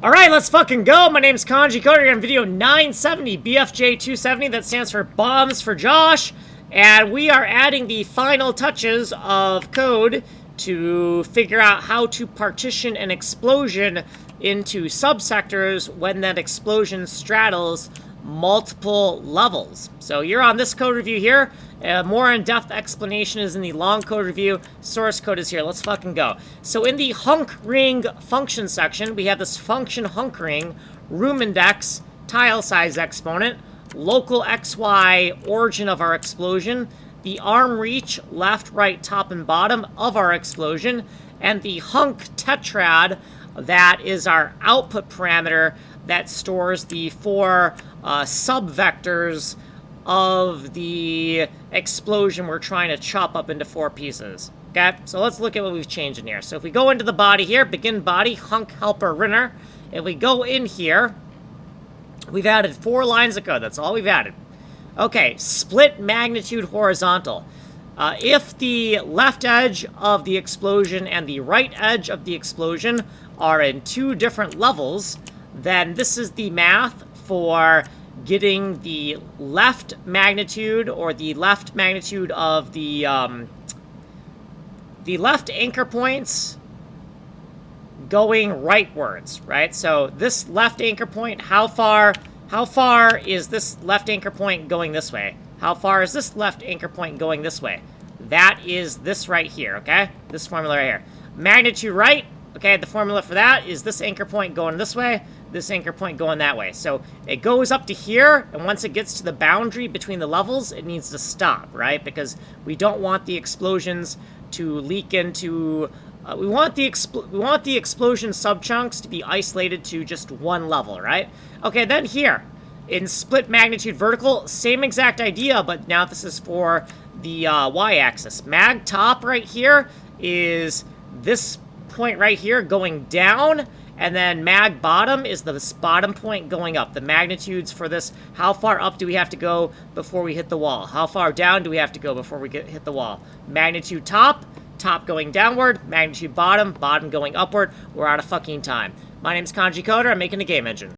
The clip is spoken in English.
Alright, let's fucking go! My name's Kanji Coder on video 970, BFJ270, that stands for Bombs for Josh, and we are adding the final touches of code to figure out how to partition an explosion into subsectors when that explosion straddles multiple levels. So you're on this code review here. More in-depth explanation is in the long code review. Source code is here. Let's fucking go. So in the hunk ring function section, we have this function hunk ring, room index, tile size exponent, local XY origin of our explosion, the arm reach, left, right, top, and bottom of our explosion, and the hunk tetrad, that is our output parameter that stores the four subvectors of the explosion we're trying to chop up into four pieces. Okay, so let's look at what we've changed in here. So if we go into the body here, begin body, hunk helper rinner, if we go in here, we've added 4 lines of code. That's all we've added. Okay, split magnitude horizontal. If the left edge of the explosion and the right edge of the explosion are in 2 different levels, then this is the math for getting the left magnitude, or the left magnitude of the left anchor points going rightwards, right? So this left anchor point, how far is this left anchor point going this way? How far is this left anchor point going this way? That is this right here, okay? This formula right here. Magnitude right, okay, the formula for that is this anchor point going this way, this anchor point going that way. So it goes up to here, and once it gets to the boundary between the levels, it needs to stop, right? Because we don't want the explosions to leak into... we want the explosion subchunks to be isolated to just one level, right? Okay, then here, in split magnitude vertical, same exact idea, but now this is for the y-axis. Mag top right here is this point right here going down, and then mag bottom is this bottom point going up. The magnitudes for this, how far up do we have to go before we hit the wall? How far down do we have to go before we hit the wall? Magnitude top, top going downward, magnitude bottom, bottom going upward. We're out of fucking time. My name's Kanji Coder, I'm making a game engine.